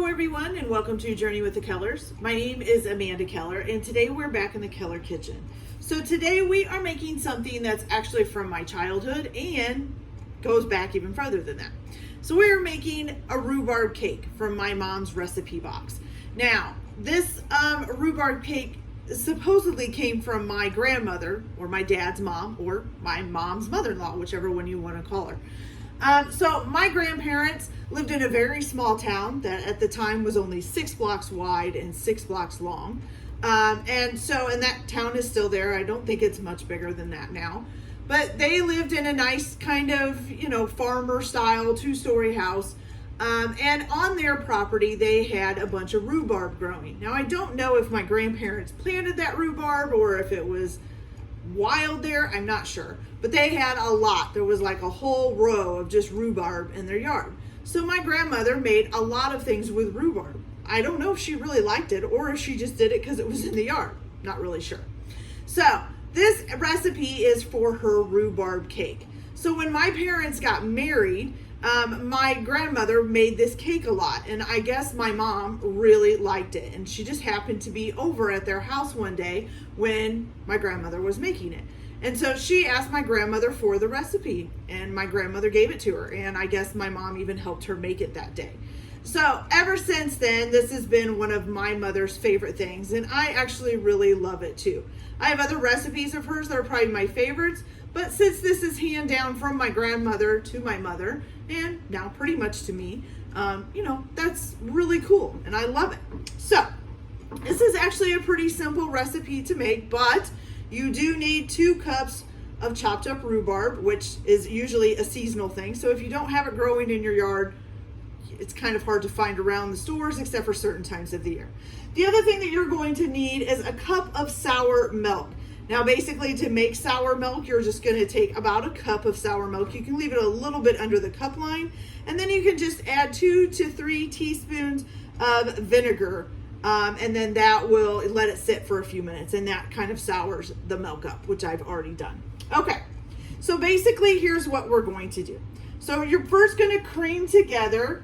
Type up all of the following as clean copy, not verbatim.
everyone, and welcome to Journey with the Kellers. My name is Amanda Keller, and today we're back in the Keller kitchen. So today we are making something that's actually from my childhood and goes back even further than that. So we're making a rhubarb cake from my mom's recipe box. Now, this rhubarb cake supposedly came from my grandmother, or my dad's mom, or my mom's mother-in-law, whichever one you want to call her. So my grandparents lived in a very small town that at the time was only 6 blocks wide and 6 blocks long. And that town is still there. I don't think it's much bigger than that now. But they lived in a nice kind of, farmer style 2-story house. And on their property, they had a bunch of rhubarb growing. Now, I don't know if my grandparents planted that rhubarb or if it was wild there. I'm not sure. But they had a lot. There was like a whole row of just rhubarb in their yard. So my grandmother made a lot of things with rhubarb. I don't know if she really liked it or if she just did it because it was in the yard. Not really sure. So this recipe is for her rhubarb cake. So when my parents got married, my grandmother made this cake a lot, and I guess my mom really liked it, and she just happened to be over at their house one day when my grandmother was making it. And so she asked my grandmother for the recipe, and my grandmother gave it to her, and I guess my mom even helped her make it that day. So ever since then, this has been one of my mother's favorite things, and I actually really love it too. I have other recipes of hers that are probably my favorites, but since this is hand down from my grandmother to my mother, and now pretty much to me, that's really cool, and I love it. So this is actually a pretty simple recipe to make, but you do need 2 cups of chopped up rhubarb, which is usually a seasonal thing. So if you don't have it growing in your yard, it's kind of hard to find around the stores except for certain times of the year. The other thing that you're going to need is a cup of sour milk. Now basically to make sour milk, you're just going to take about a cup of sour milk. You can leave it a little bit under the cup line, and then you can just add 2 to 3 teaspoons of vinegar. And then that will let it sit for a few minutes, and that kind of sours the milk up, which I've already done. Okay, so basically here's what we're going to do. So you're first going to cream together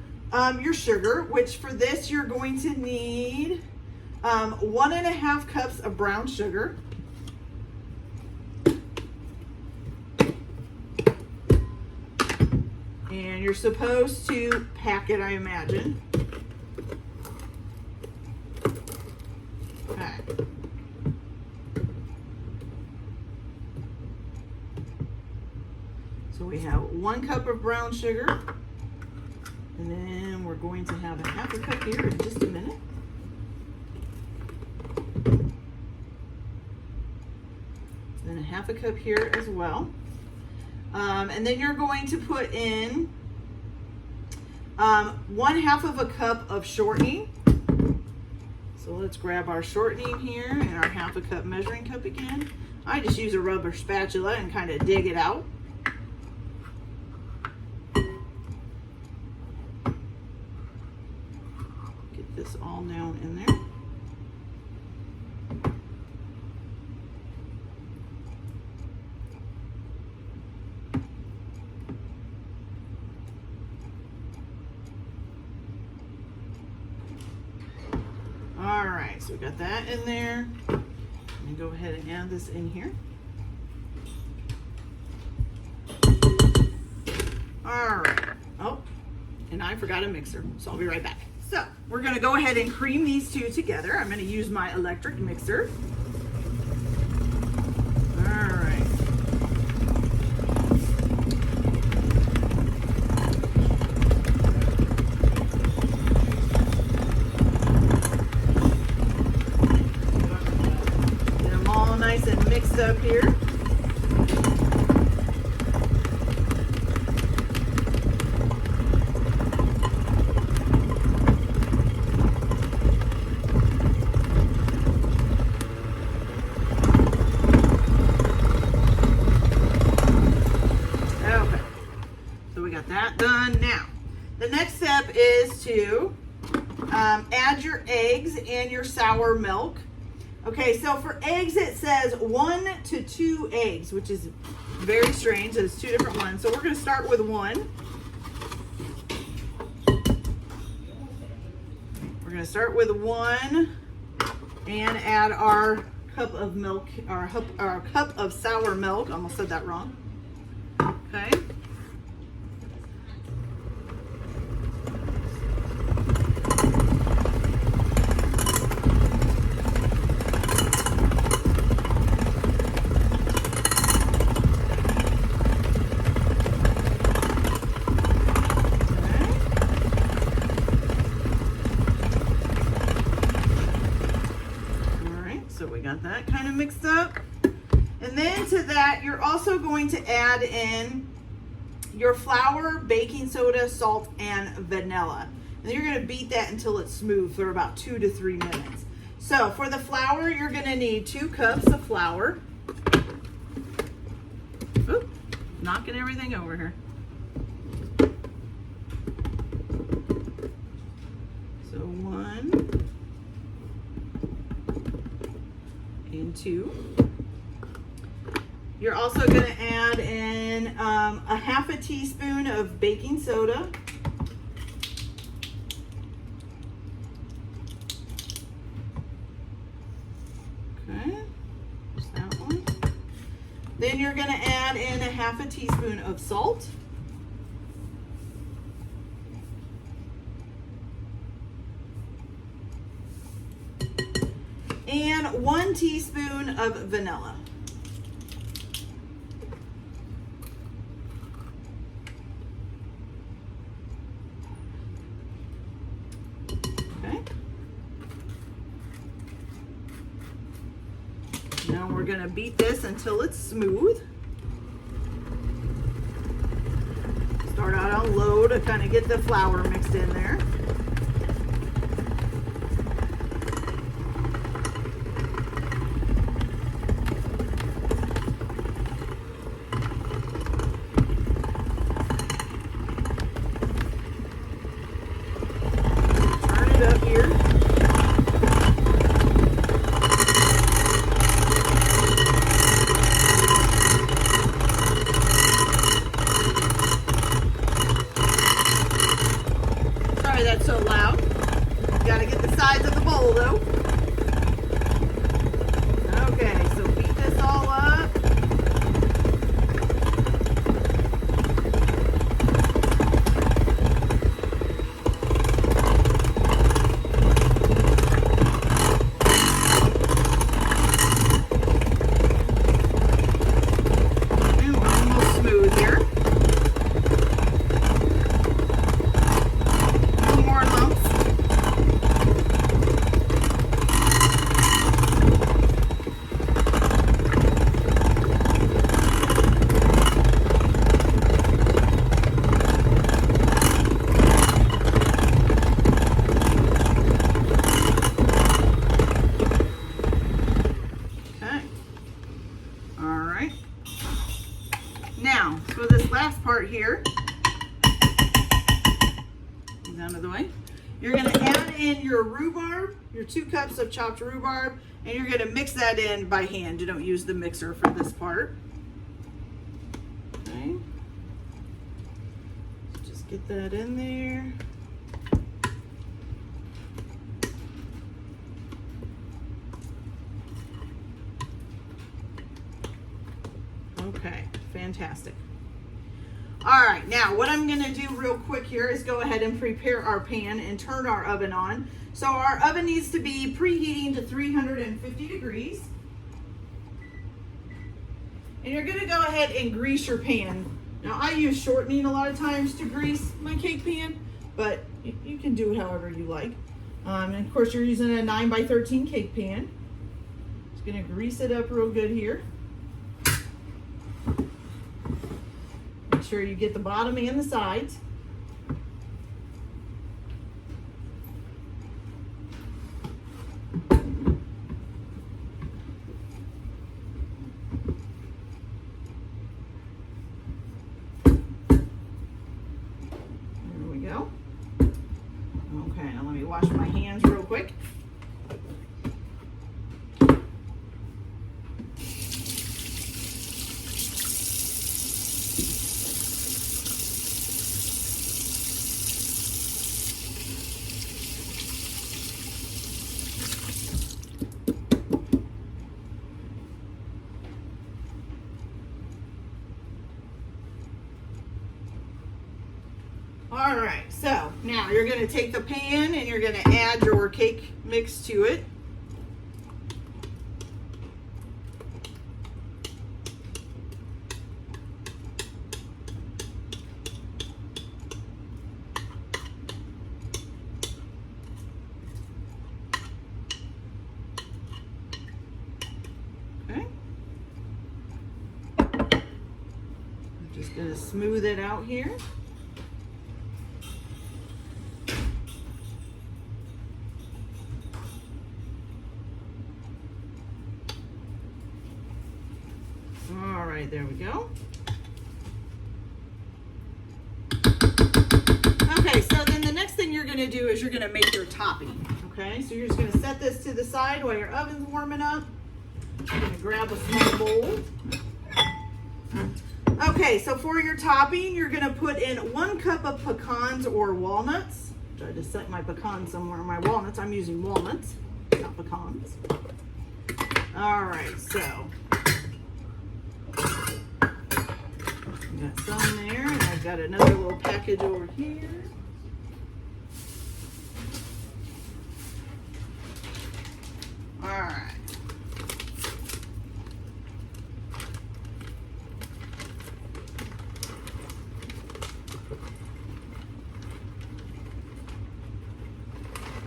your sugar, which for this you're going to need 1.5 cups of brown sugar. And you're supposed to pack it, I imagine. Okay. So we have 1 cup of brown sugar, and then we're going to have 1/2 cup here in just a minute. And then 1/2 cup here as well. And then you're going to put in 1/2 cup of shortening. So let's grab our shortening here and our 1/2 cup measuring cup again. I just use a rubber spatula and kind of dig it out. Get this all down in there. All right, so we got that in there. Let me go ahead and add this in here. All right. Oh, and I forgot a mixer, so I'll be right back. So we're gonna go ahead and cream these 2 together. I'm gonna use my electric mixer. All right. Nice and mixed up here. Okay, so we got that done. Now, the next step is to add your eggs and your sour milk. Okay, so for eggs, it says 1 to 2 eggs, which is very strange. There's 2 different ones. So we're going to start with 1. We're gonna start with 1 and add our cup of milk, our cup of sour milk. Almost said that wrong. Okay. So we got that kind of mixed up. And then to that, you're also going to add in your flour, baking soda, salt, and vanilla. And you're going to beat that until it's smooth for about 2 to 3 minutes. So for the flour, you're going to need 2 cups of flour. Oop, knocking everything over here. So 1 and 2. You're also going to add in a half a teaspoon of baking soda. Okay, just that one. Then you're going to add in a half a teaspoon of salt. And 1 teaspoon of vanilla. Okay. Now we're going to beat this until it's smooth. Start out on low to kind of get the flour mixed in there. Up here. Sorry that's so loud. Gotta get the sides of the bowl though. Okay, so beat this all up. Now, for this last part here, out of the way, you're going to add in your rhubarb, your 2 cups of chopped rhubarb, and you're going to mix that in by hand. You don't use the mixer for this part. Okay. Just get that in there. Okay, fantastic. All right, now what I'm gonna do real quick here is go ahead and prepare our pan and turn our oven on. So our oven needs to be preheating to 350 degrees. And you're gonna go ahead and grease your pan. Now I use shortening a lot of times to grease my cake pan, but you can do it however you like. And of course you're using a 9x13 cake pan. Just gonna grease it up real good here. Make sure you get the bottom and the sides. There we go. Okay, now let me wash my hands real quick. you're going to take the pan and you're going to add your cake mix to it. Okay. I'm just going to smooth it out here. All right, there we go. Okay, so then the next thing you're going to do is you're going to make your topping. Okay, so you're just going to set this to the side while your oven's warming up. You're going to grab a small bowl. Okay, so for your topping, you're going to put in 1 cup of pecans or walnuts. I just set my pecans somewhere. My walnuts, I'm using walnuts, not pecans. All right, so got some there, and I've got another little package over here. All right.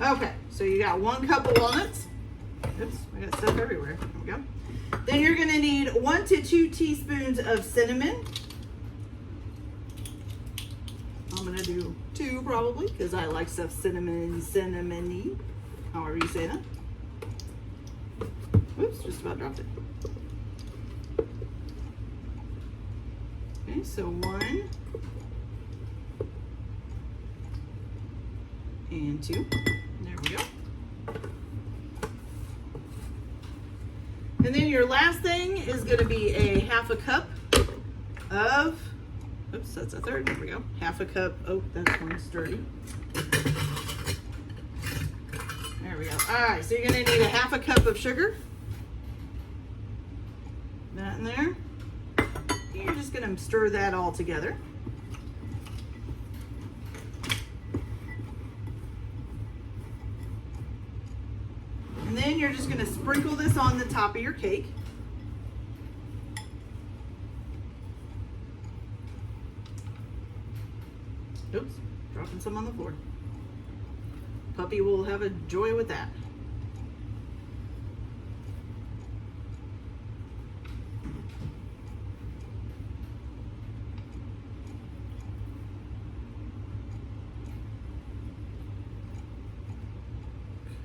Okay, so you got 1 cup of walnuts. Oops, I got stuff everywhere. There we go. Then you're going to need 1 to 2 teaspoons of cinnamon. I'm going to do 2 probably because I like stuff cinnamony, however you say that. Oops, just about dropped it. Okay, so 1 and 2. There we go. And then your last thing is going to be a 1/2 cup of, oops, that's a third. There we go. 1/2 cup. Oh, that's one sturdy. There we go. All right, so you're going to need a 1/2 cup of sugar. That in there. You're just going to stir that all together. And then you're just going to sprinkle this on the top of your cake. Oops, dropping some on the floor. Puppy will have a joy with that.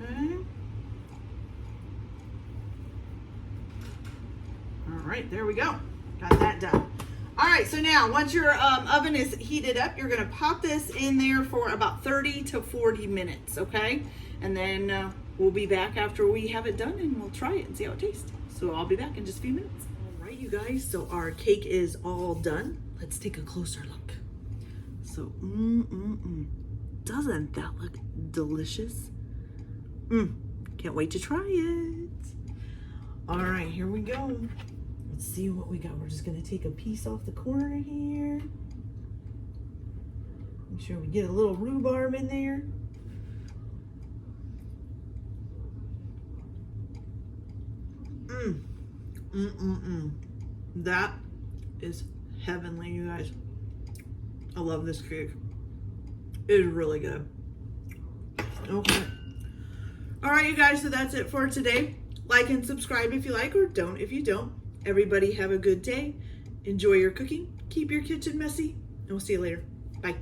Okay. All right, there we go. Got that done. All right, so now once your oven is heated up, you're gonna pop this in there for about 30 to 40 minutes, okay? And then we'll be back after we have it done and we'll try it and see how it tastes. So I'll be back in just a few minutes. All right, you guys, so our cake is all done. Let's take a closer look. So, doesn't that look delicious? Can't wait to try it. All right, here we go. Let's see what we got. We're just gonna take a piece off the corner here. Make sure we get a little rhubarb in there. That is heavenly, you guys. I love this cake. It is really good. Okay. All right, you guys, so that's it for today. Like and subscribe if you like, or don't if you don't. Everybody have a good day. Enjoy your cooking. Keep your kitchen messy, and we'll see you later. Bye.